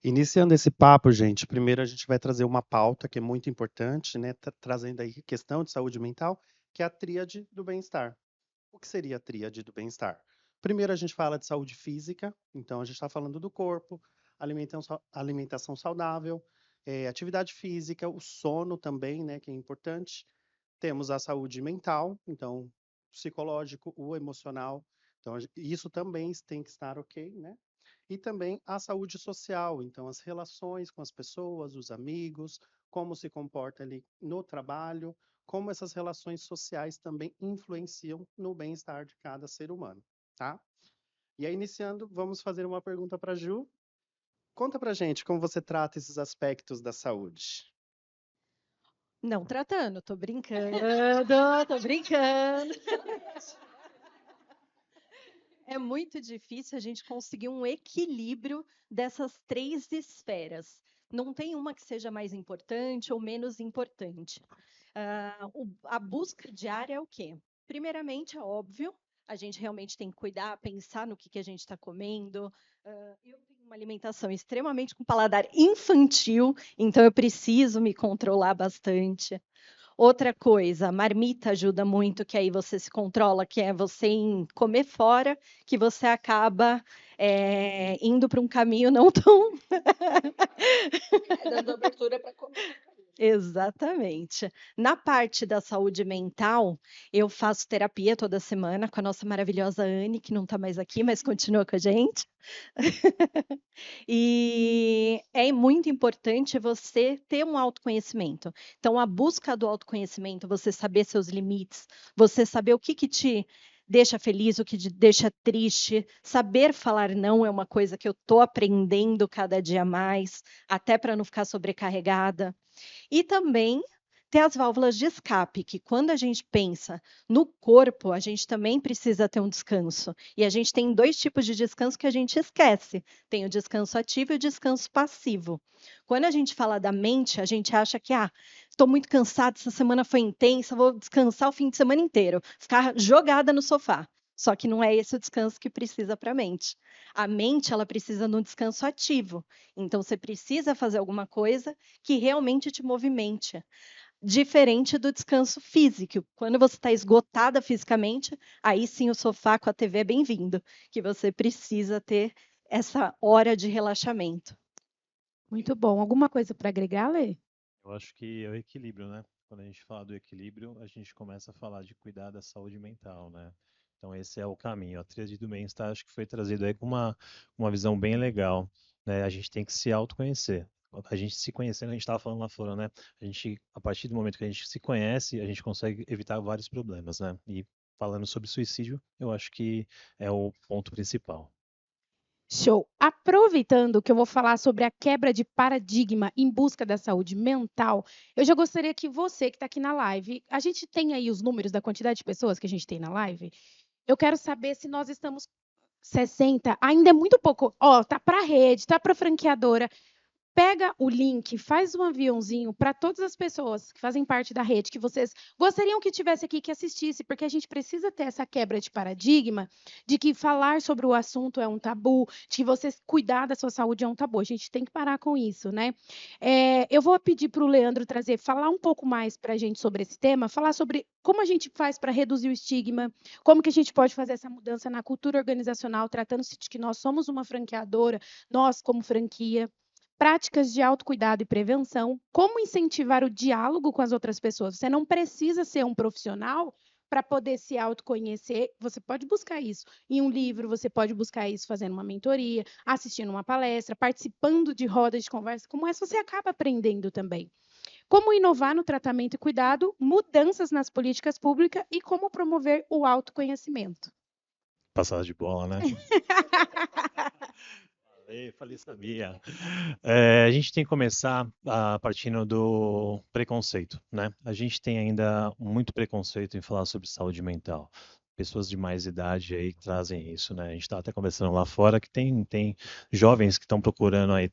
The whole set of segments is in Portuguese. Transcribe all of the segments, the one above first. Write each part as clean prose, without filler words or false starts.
Iniciando esse papo, gente, primeiro a gente vai trazer uma pauta que é muito importante, né, trazendo aí questão de saúde mental, que é a tríade do bem-estar. O que seria a tríade do bem-estar? Primeiro a gente fala de saúde física, então a gente está falando do corpo, alimentação saudável, atividade física, o sono também, né, que é importante. Temos a saúde mental, então psicológico, o emocional, então isso também tem que estar ok, né? E também a saúde social, então as relações com as pessoas, os amigos, como se comporta ali no trabalho, como essas relações sociais também influenciam no bem-estar de cada ser humano, tá? E aí, iniciando, vamos fazer uma pergunta para Ju. Conta pra gente como você trata esses aspectos da saúde. Não tratando, tô brincando, tô brincando. É muito difícil a gente conseguir um equilíbrio dessas 3 esferas. Não tem uma que seja mais importante ou menos importante. A busca diária é o quê? Primeiramente, é óbvio, a gente realmente tem que cuidar, pensar no que a gente está comendo. Eu tenho uma alimentação extremamente com paladar infantil, então eu preciso me controlar bastante. Outra coisa, a marmita ajuda muito, que aí você se controla, que é você em comer fora, que você acaba indo para um caminho não tão. Dando abertura para comer. Exatamente. Na parte da saúde mental, eu faço terapia toda semana com a nossa maravilhosa Anne, que não está mais aqui, mas continua com a gente. E é muito importante você ter um autoconhecimento. Então, a busca do autoconhecimento, você saber seus limites, você saber o que te deixa feliz, o que te deixa triste, saber falar não é uma coisa que eu estou aprendendo cada dia mais, até para não ficar sobrecarregada. E também ter as válvulas de escape, que quando a gente pensa no corpo, a gente também precisa ter um descanso. E a gente tem 2 tipos de descanso que a gente esquece. Tem o descanso ativo e o descanso passivo. Quando a gente fala da mente, a gente acha que, estou muito cansada, essa semana foi intensa, vou descansar o fim de semana inteiro, ficar jogada no sofá. Só que não é esse o descanso que precisa para a mente. A mente, ela precisa de um descanso ativo. Então, você precisa fazer alguma coisa que realmente te movimente. Diferente do descanso físico. Quando você está esgotada fisicamente, aí sim o sofá com a TV é bem-vindo, que você precisa ter essa hora de relaxamento. Muito bom. Alguma coisa para agregar, Lê? Eu acho que é o equilíbrio, né? Quando a gente fala do equilíbrio, a gente começa a falar de cuidar da saúde mental, né? Então esse é o caminho. A tríade do bem-estar acho que foi trazido aí com uma visão bem legal, né? A gente tem que se autoconhecer. A gente se conhecendo, a gente estava falando lá fora, né? A gente, a partir do momento que a gente se conhece, a gente consegue evitar vários problemas, né? E falando sobre suicídio, eu acho que é o ponto principal. Show. Aproveitando que eu vou falar sobre a quebra de paradigma em busca da saúde mental, eu já gostaria que você que está aqui na live, a gente tem aí os números da quantidade de pessoas que a gente tem na live? Eu quero saber se nós estamos 60, ainda é muito pouco. Ó, tá para rede, tá para franqueadora. Pega o link, faz um aviãozinho para todas as pessoas que fazem parte da rede, que vocês gostariam que tivesse aqui, que assistisse, porque a gente precisa ter essa quebra de paradigma de que falar sobre o assunto é um tabu, de que você cuidar da sua saúde é um tabu. A gente tem que parar com isso, né? Eu vou pedir para o Leandro falar um pouco mais para a gente sobre esse tema, falar sobre como a gente faz para reduzir o estigma, como que a gente pode fazer essa mudança na cultura organizacional, tratando-se de que nós somos uma franqueadora, nós como franquia, práticas de autocuidado e prevenção, como incentivar o diálogo com as outras pessoas. Você não precisa ser um profissional para poder se autoconhecer. Você pode buscar isso em um livro, você pode buscar isso fazendo uma mentoria, assistindo uma palestra, participando de rodas de conversa como essa, você acaba aprendendo também. Como inovar no tratamento e cuidado, mudanças nas políticas públicas e como promover o autoconhecimento. Passada de bola, né? Falei, sabia. A gente tem que começar partindo do preconceito, né? A gente tem ainda muito preconceito em falar sobre saúde mental. pessoas de mais idade aí que trazem isso, né? A gente está até conversando lá fora que tem jovens que estão procurando aí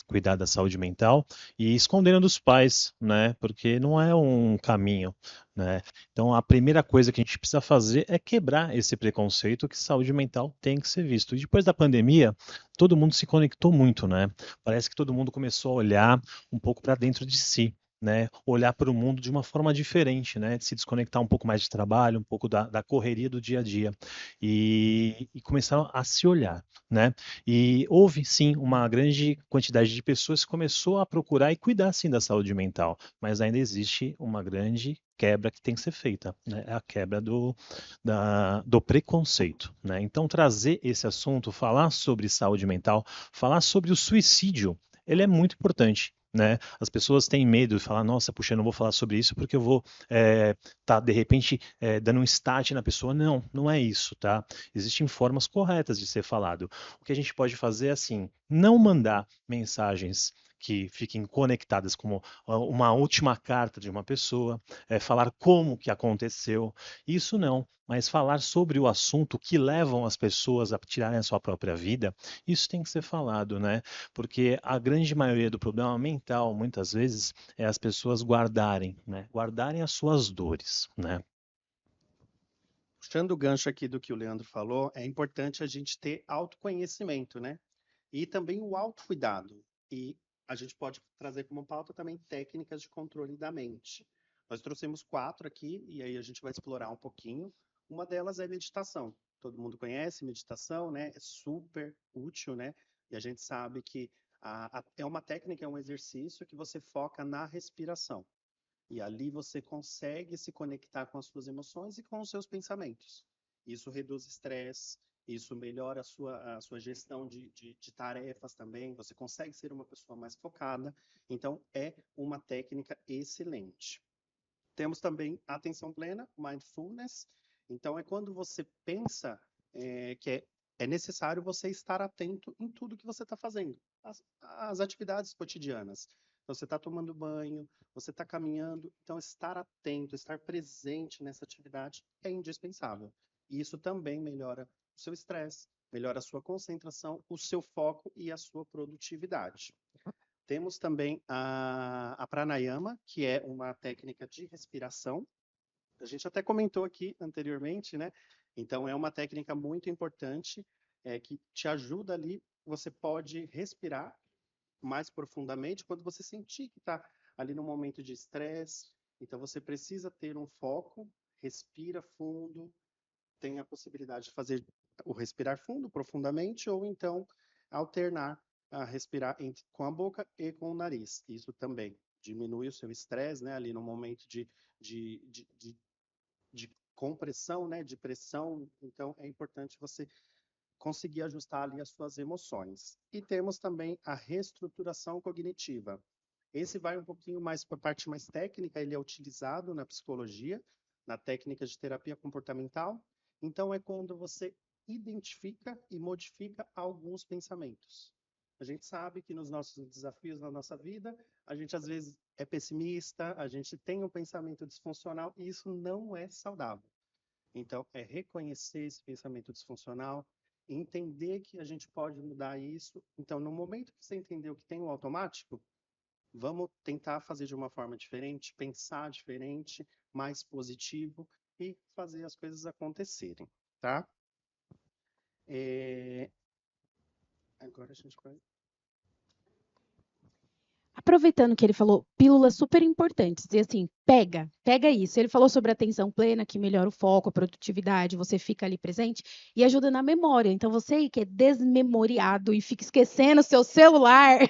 cuidar da saúde mental e escondendo dos pais, né? Porque não é um caminho, né? Então a primeira coisa que a gente precisa fazer é quebrar esse preconceito que saúde mental tem que ser visto. E depois da pandemia, todo mundo se conectou muito, né? Parece que todo mundo começou a olhar um pouco para dentro de si, né, olhar para o mundo de uma forma diferente, né, de se desconectar um pouco mais de trabalho, um pouco da correria do dia a dia e começar a se olhar, né? E houve sim uma grande quantidade de pessoas que começou a procurar e cuidar sim da saúde mental, mas ainda existe uma grande quebra que tem que ser feita, né? É a quebra do preconceito, né? Então trazer esse assunto, falar sobre saúde mental, falar sobre o suicídio, ele é muito importante, né? As pessoas têm medo de falar, nossa, puxa, eu não vou falar sobre isso porque eu vou tá de repente dando um start na pessoa. Não, não é isso, tá? Existem formas corretas de ser falado. O que a gente pode fazer é assim, não mandar mensagens que fiquem conectadas como uma última carta de uma pessoa, falar como que aconteceu, isso não, mas falar sobre o assunto que levam as pessoas a tirarem a sua própria vida, isso tem que ser falado, né? Porque a grande maioria do problema mental, muitas vezes, é as pessoas guardarem, né? Guardarem as suas dores, né? Puxando o gancho aqui do que o Leandro falou, é importante a gente ter autoconhecimento, né? E também o autocuidado. E a gente pode trazer como pauta também técnicas de controle da mente. Nós trouxemos 4 aqui, e aí a gente vai explorar um pouquinho. Uma delas é meditação. Todo mundo conhece meditação, né? É super útil, né? E a gente sabe que é uma técnica, é um exercício que você foca na respiração. E ali você consegue se conectar com as suas emoções e com os seus pensamentos. Isso reduz estresse, isso melhora a sua gestão de tarefas também, você consegue ser uma pessoa mais focada. Então, é uma técnica excelente. Temos também atenção plena, mindfulness. Então, é quando você pensa que é necessário você estar atento em tudo que você está fazendo, as atividades cotidianas. Então, você está tomando banho, você está caminhando, então estar atento, estar presente nessa atividade é indispensável. E isso também melhora o seu estresse, melhora a sua concentração, o seu foco e a sua produtividade. Temos também a pranayama, que é uma técnica de respiração. A gente até comentou aqui anteriormente, né? Então, é uma técnica muito importante que te ajuda ali. Você pode respirar mais profundamente quando você sentir que está ali no momento de estresse. Então, você precisa ter um foco, respira fundo, tem a possibilidade de fazer o respirar fundo, profundamente, ou então alternar a respirar com a boca e com o nariz. Isso também diminui o seu estresse, né? Ali no momento de, de, de, de compressão, né? De pressão. Então, é importante você conseguir ajustar ali as suas emoções. E temos também a reestruturação cognitiva. Esse vai um pouquinho mais para a parte mais técnica, ele é utilizado na psicologia, na técnica de terapia comportamental. Então, é quando você identifica e modifica alguns pensamentos. A gente sabe que nos nossos desafios na nossa vida, a gente às vezes é pessimista, a gente tem um pensamento disfuncional e isso não é saudável. Então, é reconhecer esse pensamento disfuncional, entender que a gente pode mudar isso. Então, no momento que você entendeu que tem o automático, vamos tentar fazer de uma forma diferente, pensar diferente, mais positivo e fazer as coisas acontecerem, tá? Agora a gente vai... Aproveitando que ele falou pílulas super importantes, e assim, pega isso. Ele falou sobre atenção plena, que melhora o foco, a produtividade, você fica ali presente e ajuda na memória. Então, você que é desmemoriado e fica esquecendo o seu celular,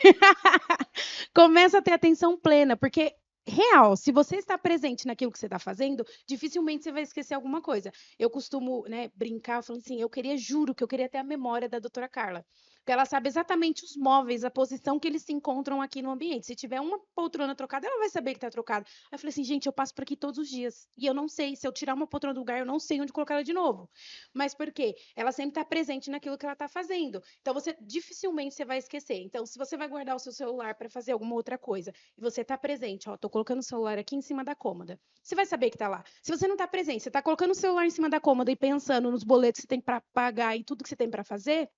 começa a ter atenção plena, porque real, se você está presente naquilo que você está fazendo, dificilmente você vai esquecer alguma coisa. Eu costumo, né, brincar falando assim, juro que eu queria ter a memória da doutora Carla. Porque ela sabe exatamente os móveis, a posição que eles se encontram aqui no ambiente. Se tiver uma poltrona trocada, ela vai saber que está trocada. Aí eu falei assim, gente, eu passo por aqui todos os dias. E eu não sei, se eu tirar uma poltrona do lugar, eu não sei onde colocar ela de novo. Mas por quê? Ela sempre está presente naquilo que ela está fazendo. Então, dificilmente você vai esquecer. Então, se você vai guardar o seu celular para fazer alguma outra coisa, e você está presente, ó, tô colocando o celular aqui em cima da cômoda. Você vai saber que está lá. Se você não está presente, você está colocando o celular em cima da cômoda e pensando nos boletos que você tem para pagar e tudo que você tem para fazer,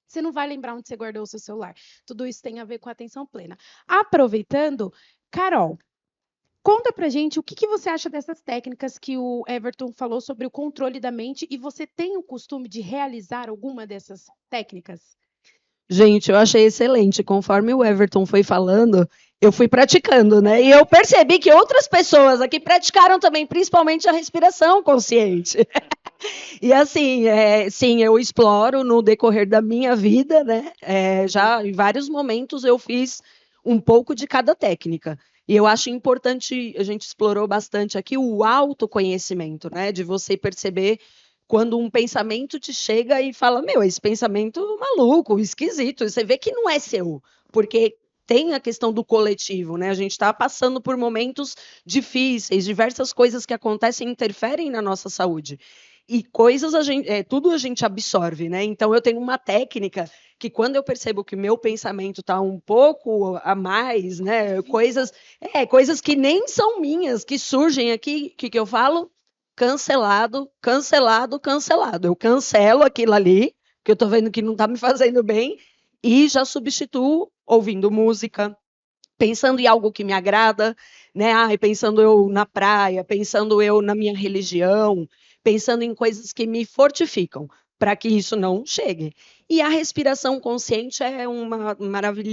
você não vai lembrar onde você guardou o seu celular. Tudo isso tem a ver com a atenção plena. Aproveitando, Carol, conta pra gente o que você acha dessas técnicas que o Everton falou sobre o controle da mente, e você tem o costume de realizar alguma dessas técnicas? Gente, eu achei excelente. Conforme o Everton foi falando, eu fui praticando, né? E eu percebi que outras pessoas aqui praticaram também, principalmente a respiração consciente. E assim, sim, eu exploro no decorrer da minha vida, né? Já em vários momentos eu fiz um pouco de cada técnica. E eu acho importante, a gente explorou bastante aqui o autoconhecimento, né? De você perceber quando um pensamento te chega e fala, meu, esse pensamento maluco, esquisito, você vê que não é seu, porque tem a questão do coletivo, né? A gente está passando por momentos difíceis, diversas coisas que acontecem interferem na nossa saúde. E coisas tudo a gente absorve, né? Então eu tenho uma técnica que quando eu percebo que meu pensamento está um pouco a mais, né? Coisas que nem são minhas, que surgem aqui, que eu falo? Cancelado, cancelado, cancelado. Eu cancelo aquilo ali, que eu estou vendo que não está me fazendo bem, e já substituo ouvindo música, pensando em algo que me agrada, né? Pensando eu na praia, pensando eu na minha religião, pensando em coisas que me fortificam, para que isso não chegue. E a respiração consciente é uma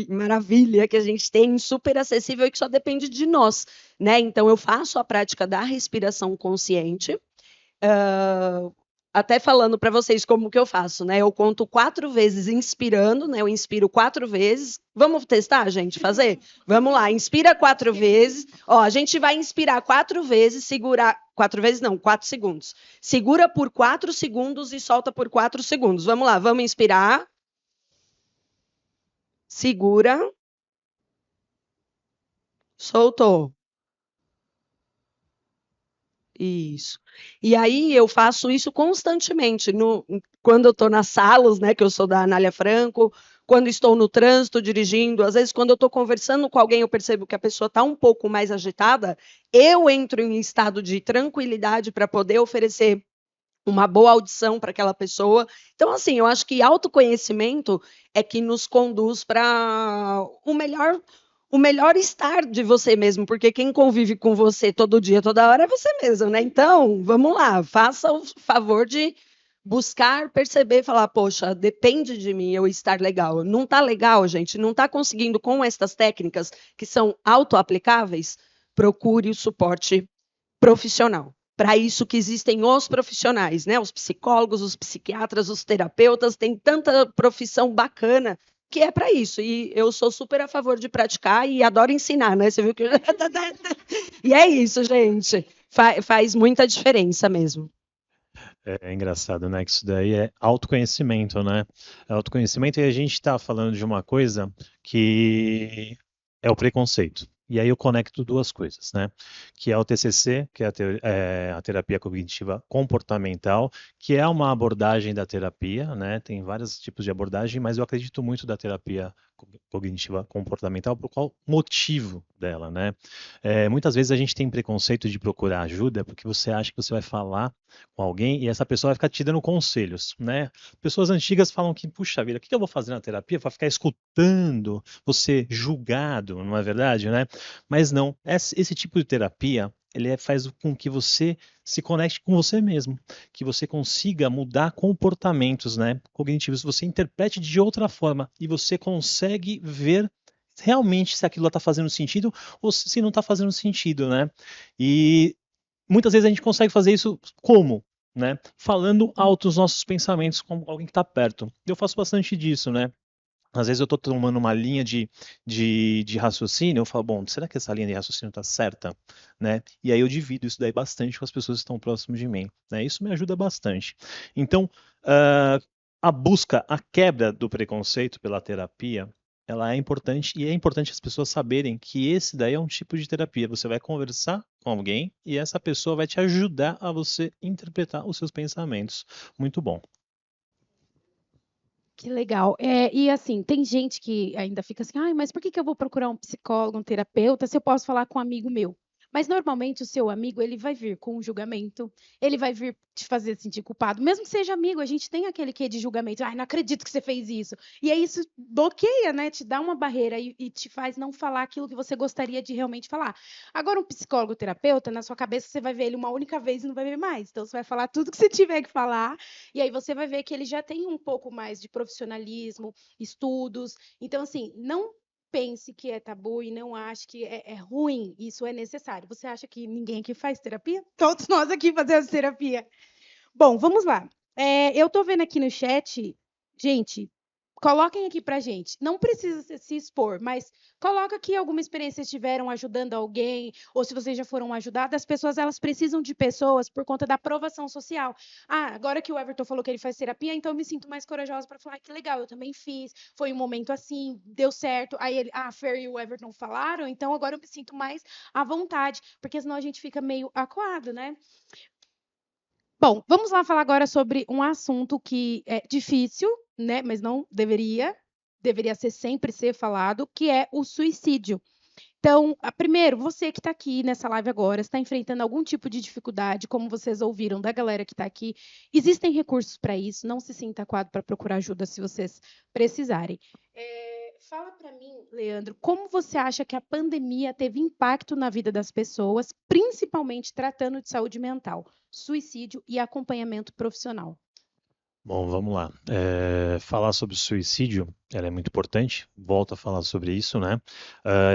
maravilha que a gente tem, super acessível e que só depende de nós, né? Então, eu faço a prática da respiração consciente, até falando para vocês como que eu faço, né? Eu conto 4 vezes inspirando, né? Eu inspiro 4 vezes. Vamos testar, gente, fazer? Vamos lá, inspira 4 vezes. Ó, a gente vai inspirar 4 vezes, segurar 4 vezes não, 4 segundos. Segura por 4 segundos e solta por 4 segundos. Vamos lá, vamos inspirar. Segura. Soltou. Isso. E aí eu faço isso constantemente. Quando eu estou nas salas, né, que eu sou da Anália Franco, quando estou no trânsito dirigindo, às vezes quando eu estou conversando com alguém, eu percebo que a pessoa está um pouco mais agitada, eu entro em estado de tranquilidade para poder oferecer uma boa audição para aquela pessoa. Então, assim, eu acho que autoconhecimento é que nos conduz para o melhor estar de você mesmo, porque quem convive com você todo dia, toda hora é você mesmo, né? Então, vamos lá, faça o favor de buscar, perceber, falar, poxa, depende de mim eu estar legal. Não está legal, gente? Não está conseguindo com estas técnicas que são auto-aplicáveis? Procure o suporte profissional. Para isso que existem os profissionais, né? Os psicólogos, os psiquiatras, os terapeutas, tem tanta profissão bacana que é para isso. E eu sou super a favor de praticar e adoro ensinar, né? Você viu que e é isso, gente. Faz muita diferença mesmo. É engraçado, né? Que isso daí é autoconhecimento, né? Autoconhecimento, e a gente está falando de uma coisa que é o preconceito. E aí eu conecto 2 coisas, né? Que é o TCC, que é a terapia cognitiva comportamental, que é uma abordagem da terapia, né? Tem vários tipos de abordagem, mas eu acredito muito da terapia cognitiva comportamental, por qual motivo dela, né? Muitas vezes a gente tem preconceito de procurar ajuda porque você acha que você vai falar com alguém e essa pessoa vai ficar te dando conselhos, né? Pessoas antigas falam que, puxa vida, o que eu vou fazer na terapia? Vai ficar escutando, você julgado, não é verdade, né? Mas não, esse tipo de terapia, ele faz com que você se conecte com você mesmo, que você consiga mudar comportamentos, né, cognitivos, você interprete de outra forma e você consegue ver realmente se aquilo está fazendo sentido ou se não está fazendo sentido, né? E muitas vezes a gente consegue fazer isso como? Né? Falando alto os nossos pensamentos com alguém que está perto. Eu faço bastante disso, né? Às vezes eu estou tomando uma linha de raciocínio, eu falo, bom, será que essa linha de raciocínio está certa? Né? E aí eu divido isso daí bastante com as pessoas que estão próximas de mim. Né? Isso me ajuda bastante. Então, a busca, a quebra do preconceito pela terapia, ela é importante e é importante as pessoas saberem que esse daí é um tipo de terapia. Você vai conversar com alguém e essa pessoa vai te ajudar a você interpretar os seus pensamentos. Muito bom. Que legal. E assim, tem gente que ainda fica assim, ai, mas por que que eu vou procurar um psicólogo, um terapeuta, se eu posso falar com um amigo meu? Mas normalmente o seu amigo, ele vai vir com um julgamento, ele vai vir te fazer sentir culpado, mesmo que seja amigo, a gente tem aquele quê de julgamento, ai, não acredito que você fez isso. E aí isso bloqueia, né? Te dá uma barreira e te faz não falar aquilo que você gostaria de realmente falar. Agora, um psicólogo terapeuta, na sua cabeça, você vai ver ele uma única vez e não vai ver mais. Então, você vai falar tudo que você tiver que falar e aí você vai ver que ele já tem um pouco mais de profissionalismo, estudos. Então, assim, não pense que é tabu e não ache que é ruim, isso é necessário. Você acha que ninguém aqui faz terapia? Todos nós aqui fazemos terapia. Bom, vamos lá. Eu estou vendo aqui no chat, gente, coloquem aqui pra gente. Não precisa se expor, mas coloca aqui alguma experiência que estiveram ajudando alguém, ou se vocês já foram ajudadas. As pessoas, elas precisam de pessoas por conta da aprovação social. Ah, agora que o Everton falou que ele faz terapia, então eu me sinto mais corajosa para falar, que legal, eu também fiz, foi um momento assim, deu certo. Aí a Fer e o Everton falaram, então agora eu me sinto mais à vontade, porque senão a gente fica meio acuado, né? Bom, vamos lá falar agora sobre um assunto que é difícil, né? Mas não deveria ser sempre ser falado, que é o suicídio. Então, primeiro, você que está aqui nessa live agora, está enfrentando algum tipo de dificuldade, como vocês ouviram da galera que está aqui, existem recursos para isso, não se sinta acuado para procurar ajuda se vocês precisarem. Fala para mim, Leandro, como você acha que a pandemia teve impacto na vida das pessoas, principalmente tratando de saúde mental, suicídio e acompanhamento profissional? Bom, vamos lá. Falar sobre suicídio, ela é muito importante. Volto a falar sobre isso, né?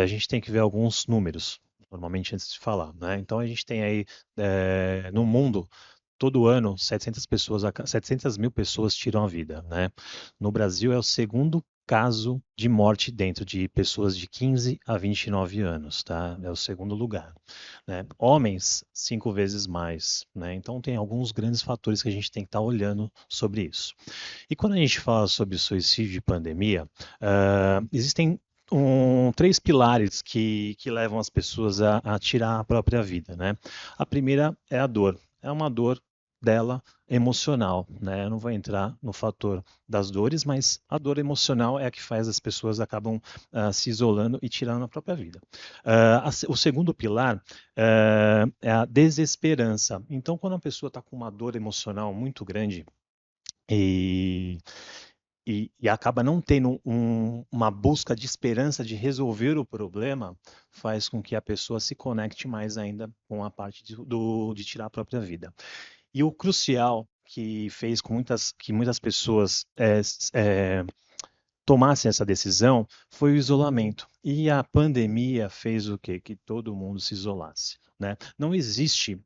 A gente tem que ver alguns números, normalmente antes de falar, né? Então a gente tem aí no mundo todo ano 700 mil pessoas tiram a vida, né? No Brasil é o segundo caso de morte dentro de pessoas de 15 a 29 anos, tá? É o segundo lugar, né? Homens, 5 vezes mais, né? Então tem alguns grandes fatores que a gente tem que estar olhando sobre isso. E quando a gente fala sobre suicídio e pandemia, existem três pilares que levam as pessoas a tirar a própria vida, né? A primeira é a dor. É uma dor dela emocional, né? Eu não vou entrar no fator das dores, mas a dor emocional é a que faz as pessoas acabam se isolando e tirando a própria vida. O segundo pilar é a desesperança. Então, quando a pessoa está com uma dor emocional muito grande e e acaba não tendo uma busca de esperança de resolver o problema, faz com que a pessoa se conecte mais ainda com a parte de tirar a própria vida. E o crucial que fez com que muitas pessoas tomassem essa decisão foi o isolamento. E a pandemia fez o quê? Que todo mundo se isolasse. Né? Não existe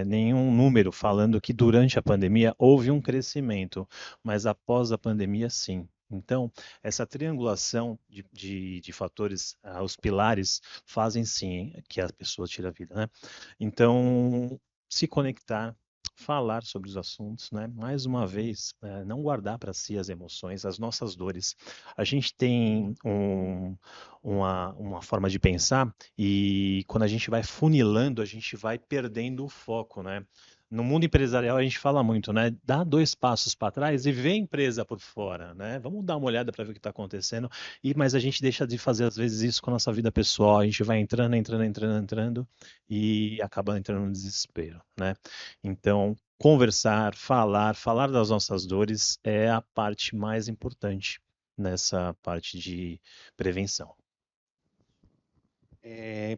nenhum número falando que durante a pandemia houve um crescimento, mas após a pandemia, sim. Então, essa triangulação de fatores, os pilares, fazem sim que a pessoa tire a vida. Né? Então, se conectar, falar sobre os assuntos, né? Mais uma vez, não guardar para si as emoções, as nossas dores. A gente tem uma forma de pensar e quando a gente vai funilando, a gente vai perdendo o foco, né? No mundo empresarial a gente fala muito, né? Dá 2 passos para trás e vê a empresa por fora, né? Vamos dar uma olhada para ver o que está acontecendo. Mas a gente deixa de fazer às vezes isso com a nossa vida pessoal. A gente vai entrando e acaba entrando no desespero, né? Então, conversar, falar das nossas dores é a parte mais importante nessa parte de prevenção.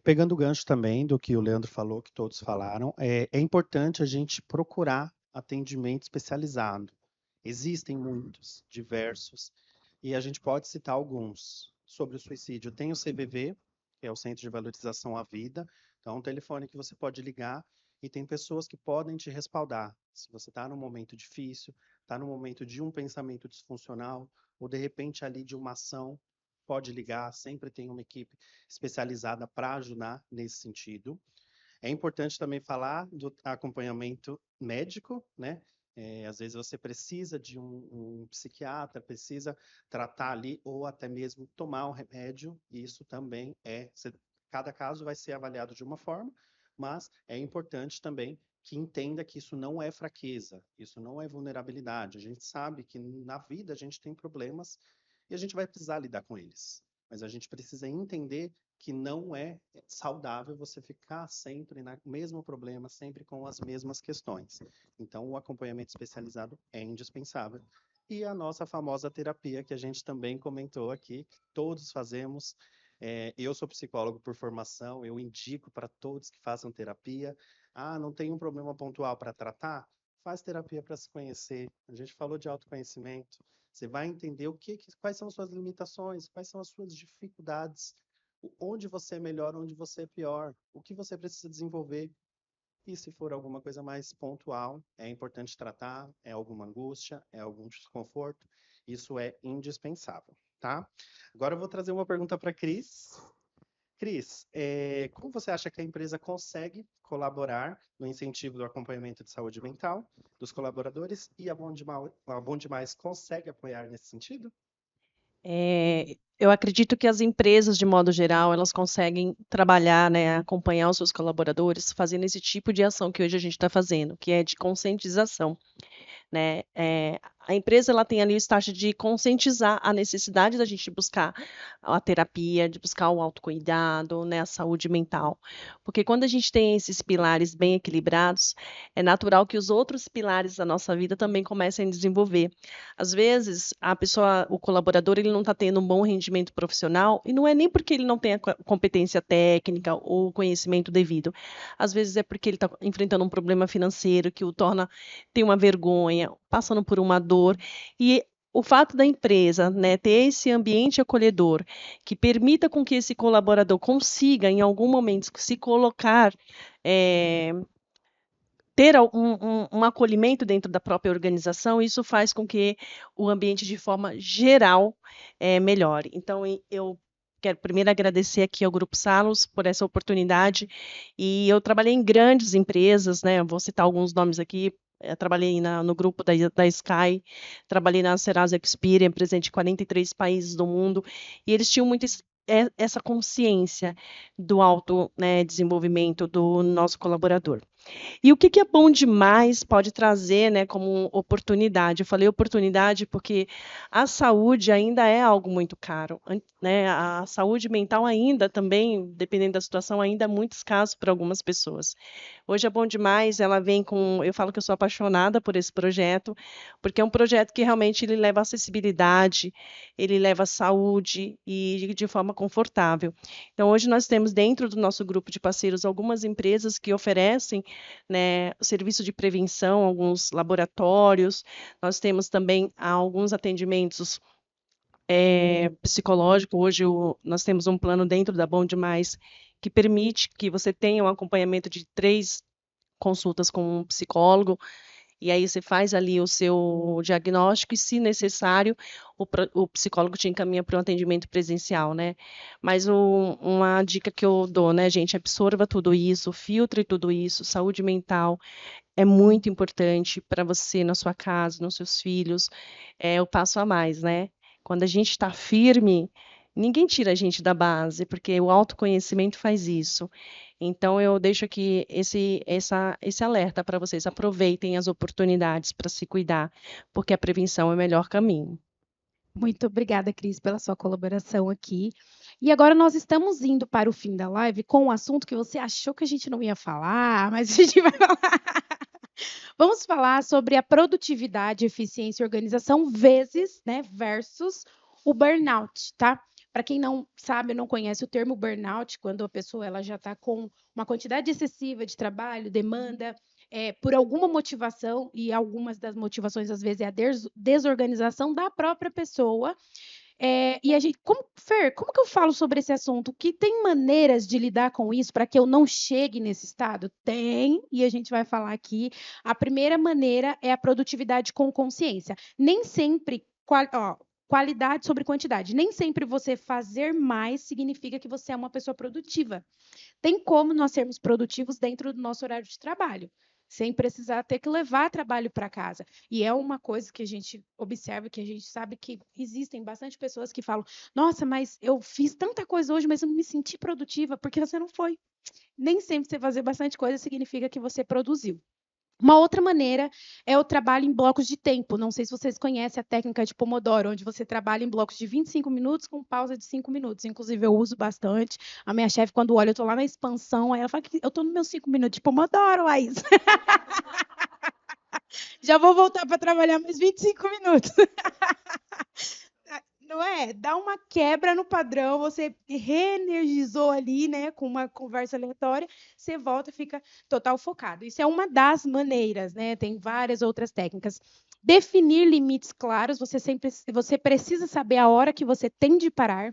Pegando o gancho também do que o Leandro falou, que todos falaram, é importante a gente procurar atendimento especializado. Existem muitos, diversos, e a gente pode citar alguns. Sobre o suicídio, tem o CVV, que é o Centro de Valorização à Vida, então é um telefone que você pode ligar e tem pessoas que podem te respaldar. Se você está num momento difícil, está num momento de um pensamento disfuncional, ou de repente ali de uma ação, pode ligar, sempre tem uma equipe especializada para ajudar nesse sentido. É importante também falar do acompanhamento médico, né? Às vezes você precisa de um psiquiatra, precisa tratar ali, ou até mesmo tomar um remédio, e isso também cada caso vai ser avaliado de uma forma, mas é importante também que entenda que isso não é fraqueza, isso não é vulnerabilidade. A gente sabe que na vida a gente tem problemas e a gente vai precisar lidar com eles, mas a gente precisa entender que não é saudável você ficar sempre no mesmo problema, sempre com as mesmas questões. Então, o acompanhamento especializado é indispensável. E a nossa famosa terapia, que a gente também comentou aqui, que todos fazemos. Eu sou psicólogo por formação, eu indico para todos que façam terapia. Não tem um problema pontual para tratar? Faz terapia para se conhecer. A gente falou de autoconhecimento. Você vai entender quais são as suas limitações, quais são as suas dificuldades, onde você é melhor, onde você é pior, o que você precisa desenvolver. E se for alguma coisa mais pontual, é importante tratar, é alguma angústia, é algum desconforto, isso é indispensável, tá? Agora eu vou trazer uma pergunta para a Cris. Cris, como você acha que a empresa consegue colaborar no incentivo do acompanhamento de saúde mental dos colaboradores e a Bom Demais consegue apoiar nesse sentido? Eu acredito que as empresas, de modo geral, elas conseguem trabalhar, né, acompanhar os seus colaboradores, fazendo esse tipo de ação que hoje a gente está fazendo, que é de conscientização, né? A empresa ela tem ali o estágio de conscientizar a necessidade da gente buscar a terapia, de buscar o autocuidado, né, a saúde mental. Porque quando a gente tem esses pilares bem equilibrados, é natural que os outros pilares da nossa vida também comecem a desenvolver. Às vezes, o colaborador, ele não está tendo um bom rendimento profissional, e não é nem porque ele não tem a competência técnica ou conhecimento devido. Às vezes é porque ele está enfrentando um problema financeiro que o torna ter uma vergonha, passando por uma dor, e o fato da empresa, né, ter esse ambiente acolhedor que permita com que esse colaborador consiga, em algum momento, se colocar, ter um acolhimento dentro da própria organização, isso faz com que o ambiente, de forma geral, melhore. Então, eu quero primeiro agradecer aqui ao Grupo Salos por essa oportunidade, e eu trabalhei em grandes empresas, né, vou citar alguns nomes aqui. Eu trabalhei no grupo da Sky, trabalhei na Serasa Experian, presente em 43 países do mundo, e eles tinham muito essa consciência do desenvolvimento do nosso colaborador. E o que é bom demais pode trazer, né, como oportunidade? Eu falei oportunidade porque a saúde ainda é algo muito caro, né? A saúde mental ainda também, dependendo da situação, ainda é muito escasso para algumas pessoas. Hoje é bom demais, ela vem com, eu falo que eu sou apaixonada por esse projeto, porque é um projeto que realmente ele leva acessibilidade, ele leva saúde e de forma confortável. Então, hoje nós temos dentro do nosso grupo de parceiros algumas empresas que oferecem, né, serviço de prevenção, alguns laboratórios, nós temos também alguns atendimentos psicológicos. Hoje nós temos um plano dentro da Bom Demais que permite que você tenha um acompanhamento de 3 consultas com um psicólogo, e aí você faz ali o seu diagnóstico e, se necessário, o psicólogo te encaminha para um atendimento presencial, né? Mas uma dica que eu dou, né, gente, absorva tudo isso, filtre tudo isso, saúde mental é muito importante para você, na sua casa, nos seus filhos, é o passo a mais, né? Quando a gente está firme, ninguém tira a gente da base, porque o autoconhecimento faz isso. Então, eu deixo aqui esse alerta para vocês. Aproveitem as oportunidades para se cuidar, porque a prevenção é o melhor caminho. Muito obrigada, Cris, pela sua colaboração aqui. E agora nós estamos indo para o fim da live com um assunto que você achou que a gente não ia falar, mas a gente vai falar. Vamos falar sobre a produtividade, eficiência e organização versus o burnout, tá? Para quem não sabe, não conhece o termo burnout, quando a pessoa ela já está com uma quantidade excessiva de trabalho, demanda, por alguma motivação, e algumas das motivações, às vezes, é a desorganização da própria pessoa. E a gente, Fer, como que eu falo sobre esse assunto? Que tem maneiras de lidar com isso para que eu não chegue nesse estado? Tem, e a gente vai falar aqui. A primeira maneira é a produtividade com consciência. Nem sempre, qualidade sobre quantidade. Nem sempre você fazer mais significa que você é uma pessoa produtiva. Tem como nós sermos produtivos dentro do nosso horário de trabalho. sem precisar ter que levar trabalho para casa. E é uma coisa que a gente observa, que a gente sabe que existem bastante pessoas que falam: nossa, mas eu fiz tanta coisa hoje, mas eu não me senti produtiva, porque você não foi. Nem sempre você fazer bastante coisa significa que você produziu. Uma outra maneira é o trabalho em blocos de tempo. Não sei se vocês conhecem a técnica de Pomodoro, onde você trabalha em blocos de 25 minutos com pausa de 5 minutos. Inclusive, eu uso bastante. A minha chefe, quando olha, eu estou lá na expansão, aí ela fala que eu estou nos meus 5 minutos de Pomodoro, Laís. Já vou voltar para trabalhar mais 25 minutos. Não é? Dá uma quebra no padrão, você reenergizou ali, né, com uma conversa aleatória, você volta e fica total focado. Isso é uma das maneiras, né? Tem várias outras técnicas. Definir limites claros, você precisa saber a hora que você tem de parar.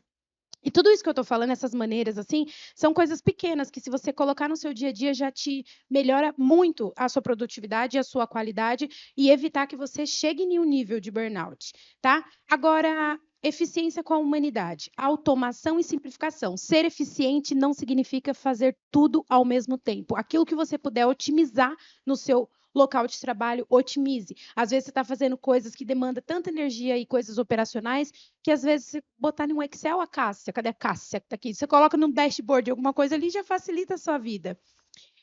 E tudo isso que eu estou falando, essas maneiras assim, são coisas pequenas que, se você colocar no seu dia a dia, já te melhora muito a sua produtividade, a sua qualidade e evitar que você chegue em um nível de burnout, tá? Agora, eficiência com a humanidade, automação e simplificação. Ser eficiente não significa fazer tudo ao mesmo tempo. Aquilo que você puder otimizar no seu local de trabalho, otimize. Às vezes você está fazendo coisas que demandam tanta energia e coisas operacionais que, às vezes, você botar no Excel a Cássia, cadê a Cássia que está aqui? Você coloca num dashboard alguma coisa ali, já facilita a sua vida.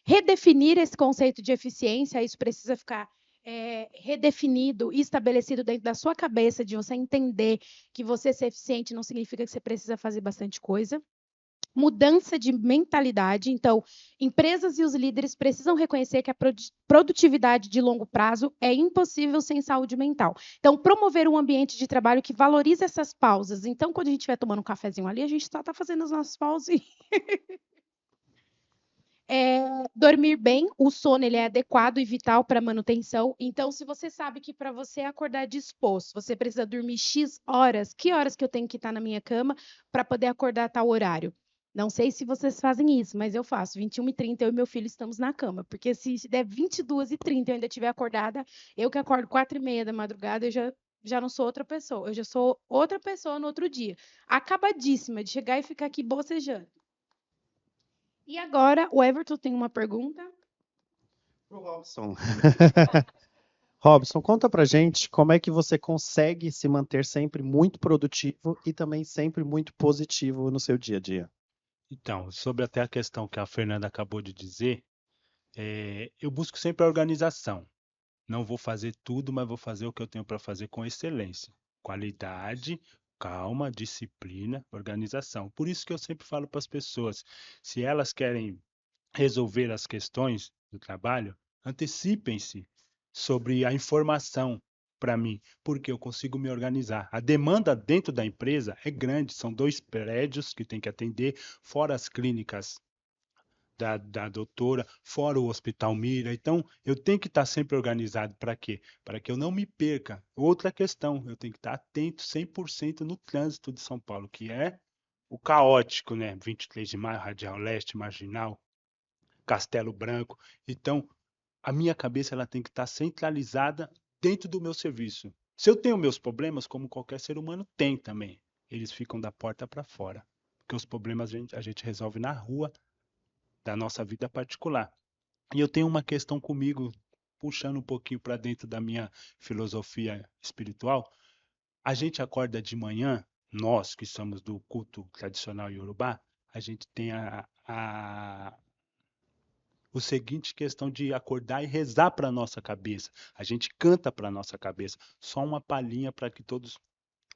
Redefinir esse conceito de eficiência, isso precisa ficar redefinido e estabelecido dentro da sua cabeça, de você entender que você ser eficiente não significa que você precisa fazer bastante coisa. Mudança de mentalidade. Então, empresas e os líderes precisam reconhecer que a produtividade de longo prazo é impossível sem saúde mental. Então, promover um ambiente de trabalho que valorize essas pausas. Então, quando a gente estiver tomando um cafezinho ali, a gente só está fazendo as nossas pausas. Dormir bem, o sono ele é adequado e vital para manutenção. Então, se você sabe que para você acordar disposto, você precisa dormir X horas, que horas que eu tenho que estar na minha cama para poder acordar a tal horário? Não sei se vocês fazem isso, mas eu faço. 21h30, eu e meu filho estamos na cama. Porque se der 22h30 e eu ainda estiver acordada, eu que acordo 4h30 da madrugada, eu já não sou outra pessoa. Eu já sou outra pessoa no outro dia. Acabadíssima de chegar e ficar aqui bocejando. E agora, o Everton tem uma pergunta. Pro Robson. Robson, conta pra gente como é que você consegue se manter sempre muito produtivo e também sempre muito positivo no seu dia a dia. Então, sobre até a questão que a Fernanda acabou de dizer, eu busco sempre a organização. Não vou fazer tudo, mas vou fazer o que eu tenho para fazer com excelência. Qualidade, calma, disciplina, organização. Por isso que eu sempre falo para as pessoas, se elas querem resolver as questões do trabalho, antecipem-se sobre a informação para mim, porque eu consigo me organizar. A demanda dentro da empresa é grande, são 2 prédios que tem que atender, fora as clínicas da doutora, fora o Hospital Mira. Então, eu tenho que estar sempre organizado. Para quê? Para que eu não me perca. Outra questão, eu tenho que estar atento 100% no trânsito de São Paulo, que é o caótico, né? 23 de maio, Radial Leste, Marginal, Castelo Branco. Então, a minha cabeça ela tem que estar centralizada dentro do meu serviço. Se eu tenho meus problemas, como qualquer ser humano tem também, eles ficam da porta para fora. Porque os problemas a gente resolve na rua da nossa vida particular. E eu tenho uma questão comigo, puxando um pouquinho para dentro da minha filosofia espiritual. A gente acorda de manhã, nós que somos do culto tradicional iorubá, a gente tem o seguinte questão de acordar e rezar para a nossa cabeça. A gente canta para a nossa cabeça. Só uma palhinha para que todos...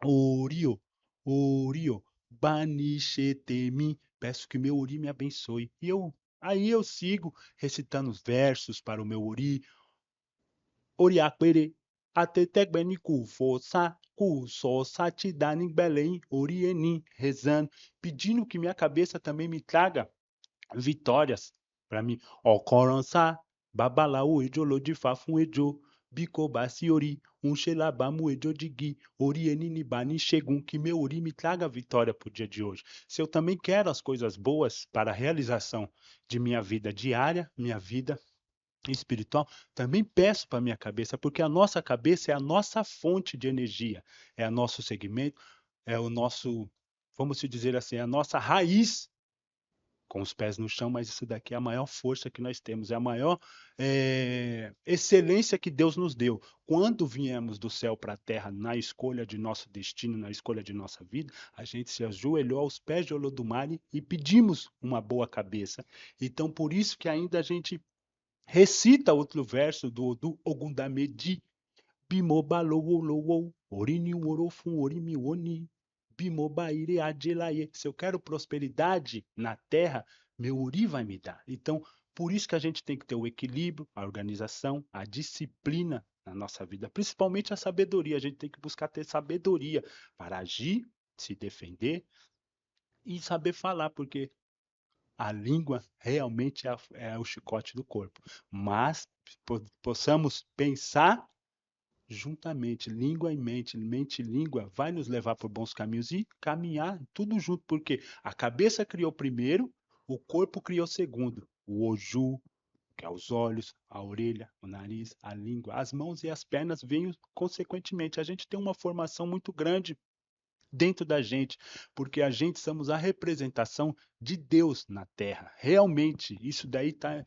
Orio, Orio, Banichetemi, peço que meu Ori me abençoe. E aí eu sigo recitando os versos para o meu Ori. Oriaquere, Atetegbeniku, Fossa, Ku, Satidani, Belém, Orienim, rezando, pedindo que minha cabeça também me traga vitórias para mim. Okoransa, Babalaú, Ejolo de Fafun Ejo, Bicobassi Ori, Xelabamu Ejo Digi, Orienini Bani Shegun, que meu Ori me traga vitória para o dia de hoje. Se eu também quero as coisas boas para a realização de minha vida diária, minha vida espiritual, também peço para minha cabeça, porque a nossa cabeça é a nossa fonte de energia, é o nosso segmento, é o nosso, vamos dizer assim, a nossa raiz com os pés no chão, mas isso daqui é a maior força que nós temos, é a maior excelência que Deus nos deu. Quando viemos do céu para a terra, na escolha de nosso destino, na escolha de nossa vida, a gente se ajoelhou aos pés de Olodumare e pedimos uma boa cabeça. Então, por isso que ainda a gente recita outro verso do Ogundamedi, Bimobalowolowou, Orini Orofun, Orimi Oni, Bimobaire Adelaye. Se eu quero prosperidade na terra, meu Ori vai me dar. Então, por isso que a gente tem que ter o equilíbrio, a organização, a disciplina na nossa vida, principalmente a sabedoria. A gente tem que buscar ter sabedoria para agir, se defender e saber falar, porque a língua realmente é o chicote do corpo. Mas possamos pensar juntamente, língua e mente e língua, vai nos levar por bons caminhos e caminhar tudo junto, porque a cabeça criou primeiro, o corpo criou segundo. O Oju, que é os olhos, a orelha, o nariz, a língua, as mãos e as pernas vêm consequentemente. A gente tem uma formação muito grande dentro da gente, porque a gente somos a representação de Deus na Terra. Realmente, isso daí está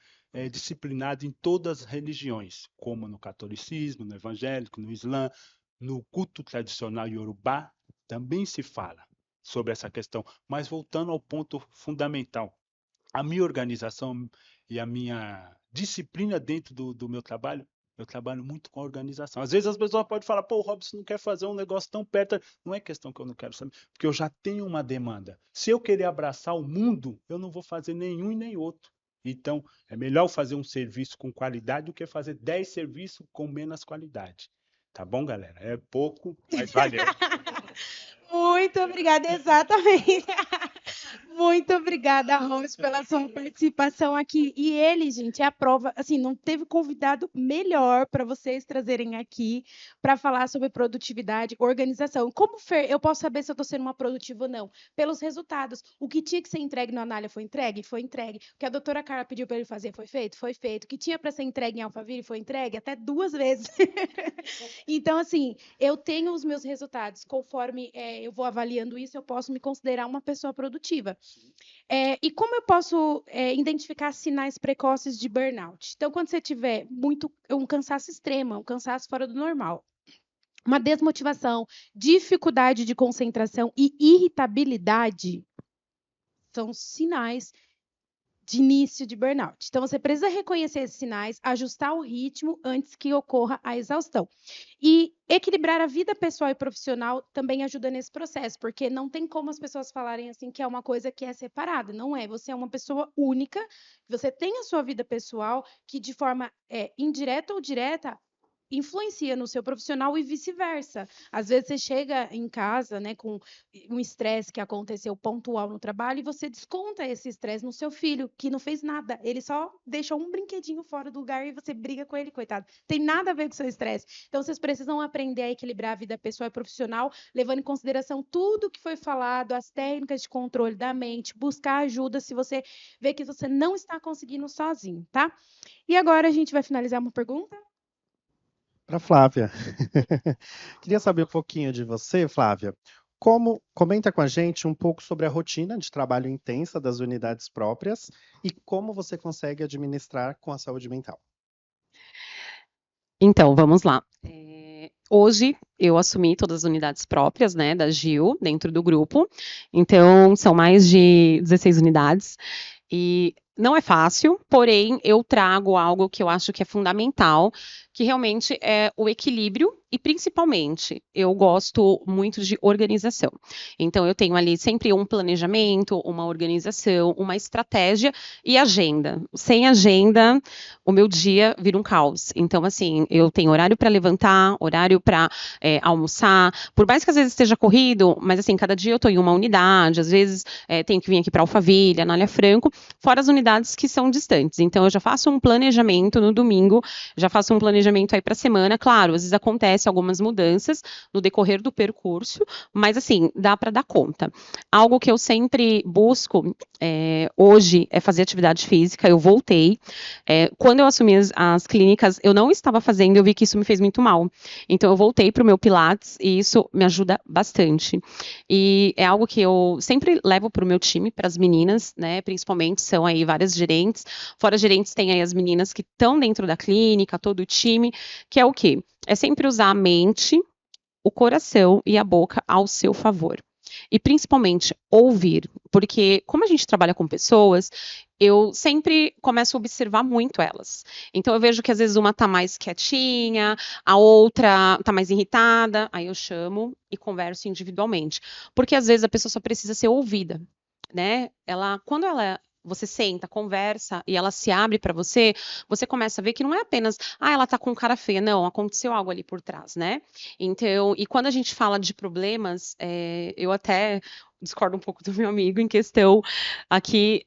disciplinado em todas as religiões, como no catolicismo, no evangélico, no islã, no culto tradicional iorubá, também se fala sobre essa questão. Mas voltando ao ponto fundamental, a minha organização e a minha disciplina dentro do meu trabalho, eu trabalho muito com a organização. Às vezes as pessoas podem falar, pô, o Robson não quer fazer um negócio tão perto. Não é questão que eu não quero saber, porque eu já tenho uma demanda. Se eu querer abraçar o mundo, eu não vou fazer nenhum e nem outro. Então, é melhor fazer um serviço com qualidade do que fazer 10 serviços com menos qualidade. Tá bom, galera? É pouco, mas valeu. Muito obrigada, exatamente. Muito obrigada, Robson, pela sua participação aqui. E ele, gente, é a prova, assim, não teve convidado melhor para vocês trazerem aqui para falar sobre produtividade, organização. Como, Fer, eu posso saber se eu estou sendo uma produtiva ou não? Pelos resultados. O que tinha que ser entregue no Anália foi entregue? Foi entregue. O que a doutora Carla pediu para ele fazer foi feito? Foi feito. O que tinha para ser entregue em Alphaville foi entregue? Até 2 vezes. Então, assim, eu tenho os meus resultados. Conforme eu vou avaliando isso, eu posso me considerar uma pessoa produtiva. E como eu posso identificar sinais precoces de burnout? Então, quando você tiver um cansaço extremo, um cansaço fora do normal, uma desmotivação, dificuldade de concentração e irritabilidade, são sinais de início de burnout. Então, você precisa reconhecer esses sinais, ajustar o ritmo antes que ocorra a exaustão. E equilibrar a vida pessoal e profissional também ajuda nesse processo, porque não tem como as pessoas falarem assim que é uma coisa que é separada. Não é. Você é uma pessoa única, você tem a sua vida pessoal que, de forma indireta ou direta, influencia no seu profissional e vice-versa. Às vezes você chega em casa, né, com um estresse que aconteceu pontual no trabalho e você desconta esse estresse no seu filho, que não fez nada. Ele só deixou um brinquedinho fora do lugar e você briga com ele, coitado. Tem nada a ver com o seu estresse. Então, vocês precisam aprender a equilibrar a vida pessoal e profissional, levando em consideração tudo que foi falado, as técnicas de controle da mente, buscar ajuda se você vê que você não está conseguindo sozinho, tá? E agora a gente vai finalizar uma pergunta. Para Flávia. Queria saber um pouquinho de você, Flávia. Comenta com a gente um pouco sobre a rotina de trabalho intensa das unidades próprias e como você consegue administrar com a saúde mental. Então, vamos lá. Hoje, eu assumi todas as unidades próprias, né, da GIL, dentro do grupo. Então, são mais de 16 unidades. E não é fácil, porém, eu trago algo que eu acho que é fundamental, que realmente é o equilíbrio e, principalmente, eu gosto muito de organização. Então, eu tenho ali sempre um planejamento, uma organização, uma estratégia e agenda. Sem agenda, o meu dia vira um caos. Então, assim, eu tenho horário para levantar, horário para almoçar, por mais que às vezes esteja corrido, mas assim, cada dia eu estou em uma unidade, às vezes tenho que vir aqui para Alphaville, Anália Franco, fora as unidades que são distantes. Então, eu já faço um planejamento no domingo, já faço um planejamento planejamento aí para a semana. Claro, às vezes acontece algumas mudanças no decorrer do percurso, mas assim, dá para dar conta. Algo que eu sempre busco hoje é fazer atividade física. Eu voltei. Quando eu assumi as clínicas, eu não estava fazendo, eu vi que isso me fez muito mal. Então, eu voltei para o meu Pilates e isso me ajuda bastante. E é algo que eu sempre levo para o meu time, para as meninas, né? Principalmente, são aí várias gerentes. Fora gerentes, tem aí as meninas que estão dentro da clínica, todo o time, que é o quê? É sempre usar a mente, o coração e a boca ao seu favor. E principalmente ouvir, porque como a gente trabalha com pessoas, eu sempre começo a observar muito elas. Então eu vejo que às vezes uma tá mais quietinha, a outra tá mais irritada, aí eu chamo e converso individualmente, porque às vezes a pessoa só precisa ser ouvida, né? Quando você senta, conversa e ela se abre para você, você começa a ver que não é apenas, ela tá com cara feia, não, aconteceu algo ali por trás, né? Então, e quando a gente fala de problemas, eu até discordo um pouco do meu amigo em questão aqui,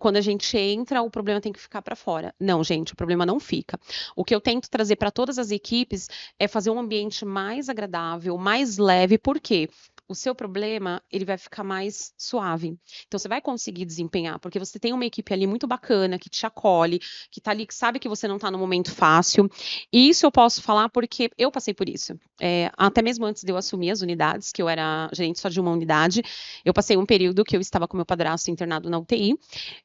quando a gente entra, o problema tem que ficar para fora. Não, gente, o problema não fica. O que eu tento trazer para todas as equipes é fazer um ambiente mais agradável, mais leve, por quê? O seu problema, ele vai ficar mais suave. Então, você vai conseguir desempenhar, porque você tem uma equipe ali muito bacana, que te acolhe, que tá ali, que sabe que você não tá no momento fácil. E isso eu posso falar porque eu passei por isso. Até mesmo antes de eu assumir as unidades, que eu era gerente só de uma unidade, eu passei um período que eu estava com meu padrasto internado na UTI,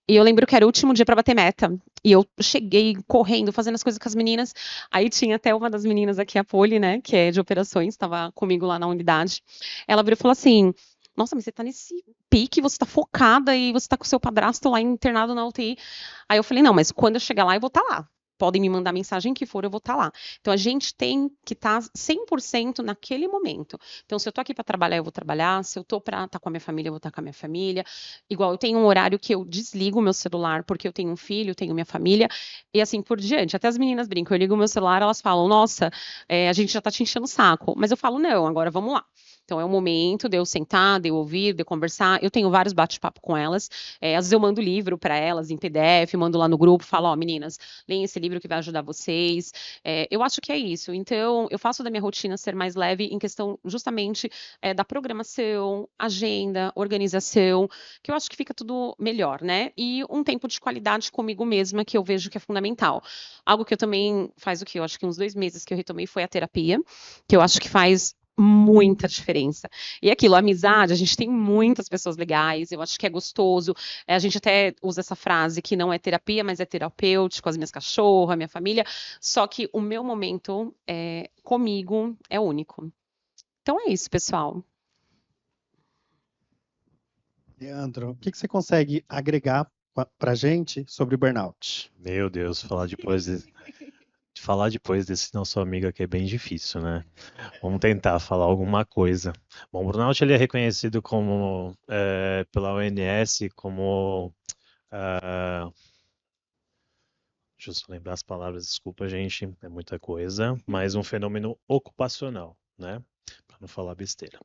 e eu lembro que era o último dia para bater meta. E eu cheguei correndo, fazendo as coisas com as meninas. Aí tinha até uma das meninas aqui, a Poli, né, que é de operações, estava comigo lá na unidade. Ela virou e falou assim: nossa, mas você tá nesse pique, você tá focada e você tá com o seu padrasto lá internado na UTI. Aí eu falei: não, mas quando eu chegar lá, eu vou estar lá. Podem me mandar mensagem que for, eu vou estar lá. Então a gente tem que estar 100% naquele momento. Então, se eu tô aqui para trabalhar, eu vou trabalhar. Se eu tô para estar com a minha família, eu vou estar com a minha família. Igual eu tenho um horário que eu desligo o meu celular, porque eu tenho um filho, tenho minha família, e assim por diante. Até as meninas brincam, eu ligo o meu celular, elas falam: nossa, a gente já tá te enchendo o saco. Mas eu falo: não, agora vamos lá. Então, é o momento de eu sentar, de eu ouvir, de eu conversar. Eu tenho vários bate-papo com elas. Às vezes eu mando livro para elas em PDF, mando lá no grupo, falo: meninas, leem esse livro que vai ajudar vocês. Eu acho que é isso. Então, eu faço da minha rotina ser mais leve em questão justamente da programação, agenda, organização, que eu acho que fica tudo melhor, né? E um tempo de qualidade comigo mesma, que eu vejo que é fundamental. Algo que eu também faz o quê? Eu acho que uns 2 meses que eu retomei foi a terapia, que eu acho que faz muita diferença. E aquilo, a amizade, a gente tem muitas pessoas legais, eu acho que é gostoso. A gente até usa essa frase que não é terapia, mas é terapêutico, as minhas cachorras, a minha família. Só que o meu momento comigo é único. Então é isso, pessoal. Leandro, o que você consegue agregar para a gente sobre burnout? Meu Deus, falar depois desse nosso amigo aqui é bem difícil, né? Vamos tentar falar alguma coisa. Bom, o burnout ele é reconhecido como pela OMS como deixa eu só lembrar as palavras, desculpa, gente, é muita coisa, mas um fenômeno ocupacional, né? Para não falar besteira.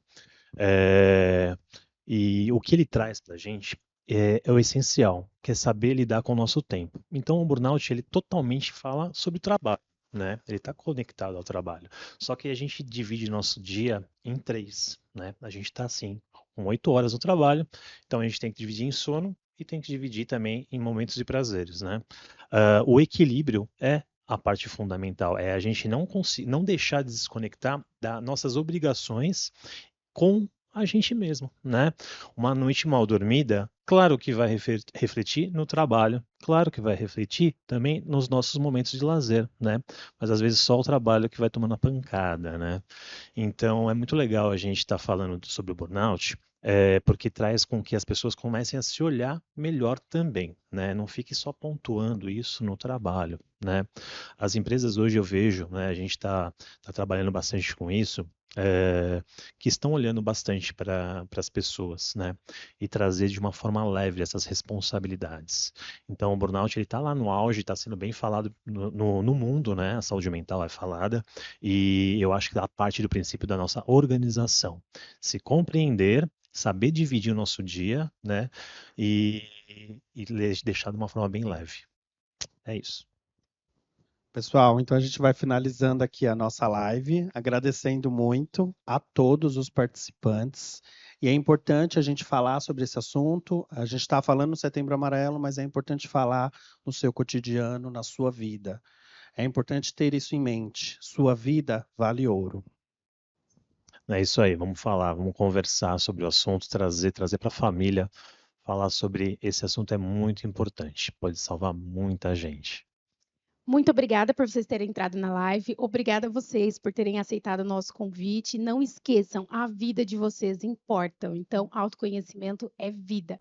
E o que ele traz para a gente é o essencial, que é saber lidar com o nosso tempo. Então, o burnout ele totalmente fala sobre trabalho, né? Ele está conectado ao trabalho. Só que a gente divide nosso dia em 3, né? A gente está assim, com 8 horas no trabalho, então a gente tem que dividir em sono e tem que dividir também em momentos de prazeres, né? O equilíbrio é a parte fundamental, é a gente não deixar de desconectar das nossas obrigações com a gente mesmo, né? Uma noite mal dormida, claro que vai refletir no trabalho, claro que vai refletir também nos nossos momentos de lazer, né? Mas às vezes só o trabalho que vai tomando a pancada, né? Então é muito legal a gente estar falando sobre o burnout, porque traz com que as pessoas comecem a se olhar melhor também, né? Não fique só pontuando isso no trabalho, né? As empresas hoje eu vejo, né? A gente está trabalhando bastante com isso, que estão olhando bastante para as pessoas, né? E trazer de uma forma leve essas responsabilidades. Então, o burnout ele está lá no auge, está sendo bem falado no mundo, né? A saúde mental é falada, e eu acho que dá parte do princípio da nossa organização. Se compreender, saber dividir o nosso dia, né? E deixar de uma forma bem leve. É isso. Pessoal, então a gente vai finalizando aqui a nossa live, agradecendo muito a todos os participantes. E é importante a gente falar sobre esse assunto. A gente está falando no Setembro Amarelo, mas é importante falar no seu cotidiano, na sua vida. É importante ter isso em mente. Sua vida vale ouro. É isso aí, vamos falar, vamos conversar sobre o assunto, trazer para a família, falar sobre esse assunto é muito importante, pode salvar muita gente. Muito obrigada por vocês terem entrado na live. Obrigada a vocês por terem aceitado o nosso convite. Não esqueçam, a vida de vocês importa. Então, autoconhecimento é vida.